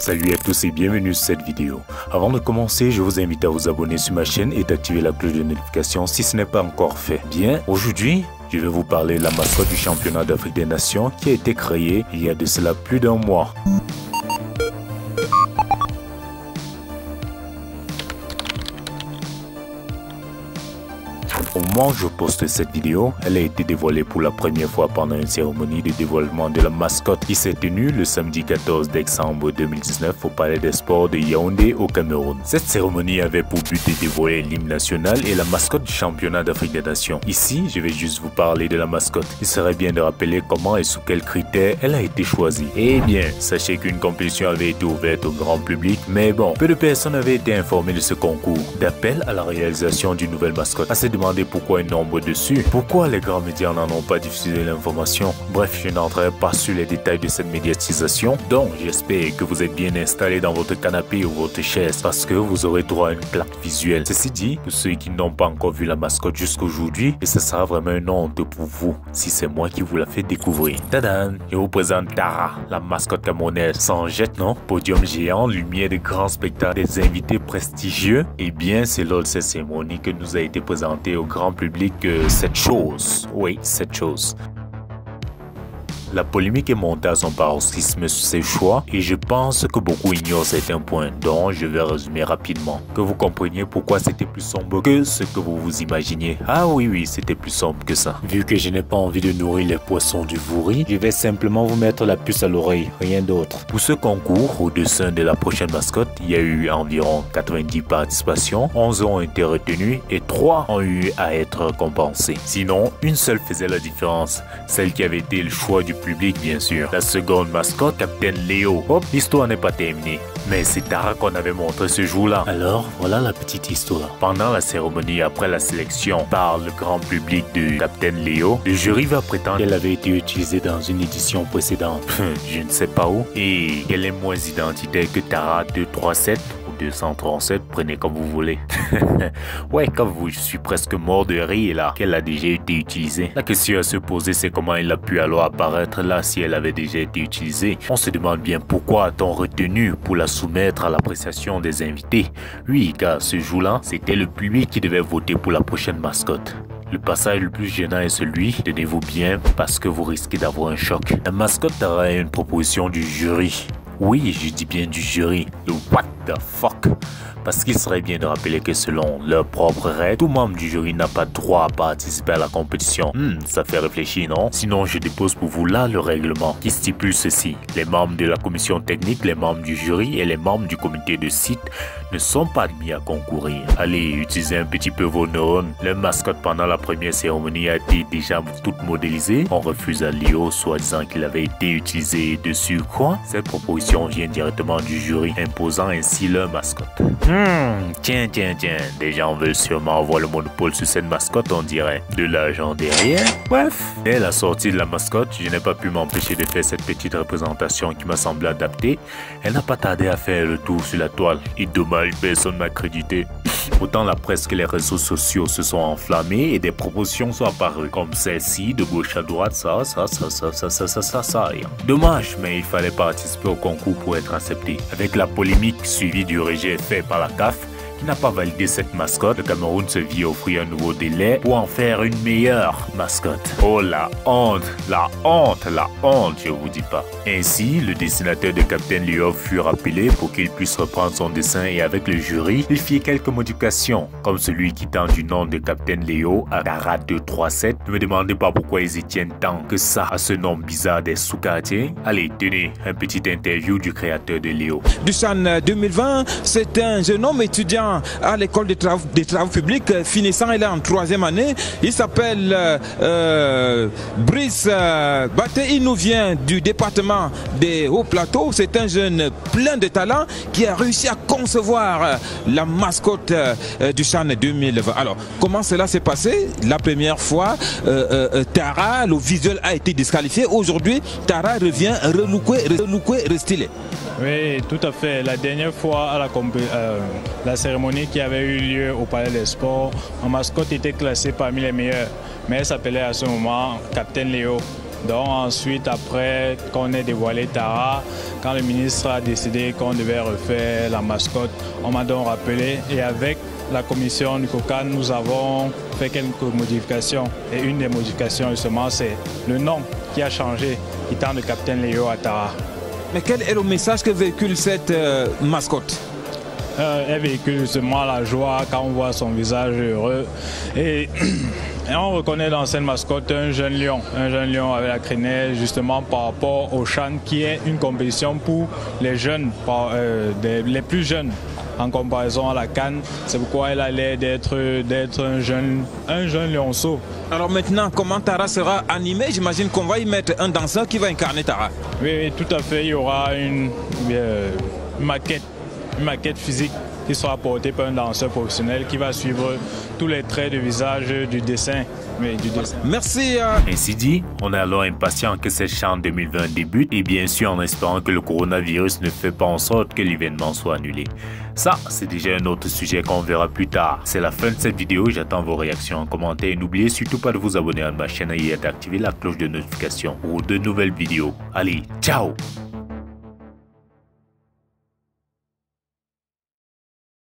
Salut à tous et bienvenue sur cette vidéo. Avant de commencer, je vous invite à vous abonner sur ma chaîne et d'activer la cloche de notification si ce n'est pas encore fait. Bien, aujourd'hui, je vais vous parler de la mascotte du championnat d'Afrique des Nations qui a été créée il y a de cela plus d'un mois. Au moment où je poste cette vidéo, elle a été dévoilée pour la première fois pendant une cérémonie de dévoilement de la mascotte qui s'est tenue le samedi 14 décembre 2019 au Palais des Sports de Yaoundé au Cameroun. Cette cérémonie avait pour but de dévoiler l'hymne national et la mascotte du championnat d'Afrique des Nations. Ici, je vais juste vous parler de la mascotte. Il serait bien de rappeler comment et sous quels critères elle a été choisie. Eh bien, sachez qu'une compétition avait été ouverte au grand public, mais bon, peu de personnes avaient été informées de ce concours d'appel à la réalisation d'une nouvelle mascotte. À se demander pourquoi un nombre dessus, pourquoi les grands médias n'en ont pas diffusé l'information. Bref, je n'entrerai pas sur les détails de cette médiatisation, donc j'espère que vous êtes bien installé dans votre canapé ou votre chaise parce que vous aurez droit à une plaque visuelle. Ceci dit, pour ceux qui n'ont pas encore vu la mascotte jusqu'aujourd'hui, et ce sera vraiment une honte pour vous si c'est moi qui vous la fais découvrir. Tadam! Je vous présente Tara, la mascotte camerounaise. Sans jette, non? Podium géant, lumière de grands spectacles, des invités prestigieux. Et bien, c'est lors de cette cérémonie que nous a été présenté au grand public cette chose. Oui, cette chose. La polémique est montée à son paroxysme sur ses choix et je pense que beaucoup ignorent certains points, dont je vais résumer rapidement. Que vous compreniez pourquoi c'était plus sombre que ce que vous vous imaginiez. Ah oui, c'était plus sombre que ça. Vu que je n'ai pas envie de nourrir les poissons du Vouri, je vais simplement vous mettre la puce à l'oreille, rien d'autre. Pour ce concours, au dessin de la prochaine mascotte, il y a eu environ 90 participations, 11 ont été retenues et 3 ont eu à être compensées. Sinon, une seule faisait la différence, celle qui avait été le choix du public bien sûr. La seconde mascotte, Captain Léo. Hop, l'histoire n'est pas terminée. Mais c'est Tara qu'on avait montré ce jour-là. Alors, voilà la petite histoire. Pendant la cérémonie après la sélection par le grand public de Captain Léo, le jury va prétendre qu'elle avait été utilisée dans une édition précédente. Je ne sais pas où. Et qu'elle est moins identitaire que Tara 237. 237, prenez comme vous voulez. Ouais, comme vous, je suis presque mort de rire là, qu'elle a déjà été utilisée. La question à se poser, c'est comment elle a pu alors apparaître là si elle avait déjà été utilisée. On se demande bien pourquoi a-t-on retenu pour la soumettre à l'appréciation des invités. Oui, car ce jour-là, c'était le public qui devait voter pour la prochaine mascotte. Le passage le plus gênant est celui, tenez-vous bien, parce que vous risquez d'avoir un choc. La mascotte aura une proposition du jury. Oui, je dis bien du jury. Le what the fuck? Parce qu'il serait bien de rappeler que selon leurs propres règles, tout membre du jury n'a pas droit à participer à la compétition. Ça fait réfléchir, non? Sinon, je dépose pour vous là le règlement qui stipule ceci. Les membres de la commission technique, les membres du jury et les membres du comité de site ne sont pas admis à concourir. Allez, utilisez un petit peu vos neurones. Le mascotte pendant la première cérémonie a été déjà toute modélisée. On refuse à Léo, soi-disant qu'il avait été utilisé dessus. Quoi? Cette proposition vient directement du jury, imposant ainsi leur mascotte. Tiens, des gens veulent sûrement avoir le monopole sur cette mascotte, on dirait. De l'argent derrière. Bref, dès la sortie de la mascotte, je n'ai pas pu m'empêcher de faire cette petite représentation qui m'a semblé adaptée. Elle n'a pas tardé à faire le tour sur la toile. Et dommage, personne m'a crédité. Autant la presse que les réseaux sociaux se sont enflammés et des propositions sont apparues. Comme celle-ci, de gauche à droite, ça. Dommage, mais il fallait participer au concours pour être accepté. Avec la polémique suivie du rejet fait par la CAF, qui n'a pas validé cette mascotte, le Cameroun se vit offrir un nouveau délai pour en faire une meilleure mascotte. Oh la honte, je vous dis pas. Ainsi, le dessinateur de Captain Léo fut rappelé pour qu'il puisse reprendre son dessin et avec le jury, il fit quelques modifications, comme celui qui tend du nom de Captain Léo à Tara 237. Ne me demandez pas pourquoi ils y tiennent tant que ça à ce nom bizarre des sous-quartiers. Allez, tenez, un petit interview du créateur de Léo. Du CHAN 2020, c'est un jeune homme étudiant à l'école des travaux publics, finissant, il est en 3e année. Il s'appelle Brice Baté. Il nous vient du département des Hauts-Plateaux. C'est un jeune plein de talent qui a réussi à concevoir la mascotte du CHAN 2020. Alors, comment cela s'est passé? La première fois, Tara, le visuel a été disqualifié. Aujourd'hui, Tara revient relooké, restylé. Oui, tout à fait. La dernière fois, à la cérémonie qui avait eu lieu au Palais des Sports, ma mascotte était classée parmi les meilleures. Mais elle s'appelait à ce moment Captain Léo. Donc ensuite, après qu'on ait dévoilé Tara, quand le ministre a décidé qu'on devait refaire la mascotte, on m'a donc rappelé et avec la commission du COCAN, nous avons fait quelques modifications. Et une des modifications justement, c'est le nom qui a changé, quittant de Capitaine Léo à Tara. Mais quel est le message que véhicule cette mascotte? Elle véhicule justement la joie quand on voit son visage heureux. Et on reconnaît dans cette mascotte un jeune lion avec la crinière, justement par rapport au CHAN, qui est une compétition pour les jeunes, les plus jeunes en comparaison à la CAN. C'est pourquoi elle a l'air d'être un jeune lionceau. Alors maintenant, comment Tara sera animée? J'imagine qu'on va y mettre un danseur qui va incarner Tara. Oui, tout à fait. Il y aura une maquette physique qui sera portée par un danseur professionnel qui va suivre tous les traits de visage du dessin. Merci. Ainsi dit, on est alors impatient que cette CHAN 2020 débute et bien sûr en espérant que le coronavirus ne fait pas en sorte que l'événement soit annulé. Ça, c'est déjà un autre sujet qu'on verra plus tard. C'est la fin de cette vidéo, j'attends vos réactions en commentaire et n'oubliez surtout pas de vous abonner à ma chaîne et d'activer la cloche de notification pour de nouvelles vidéos. Allez, ciao!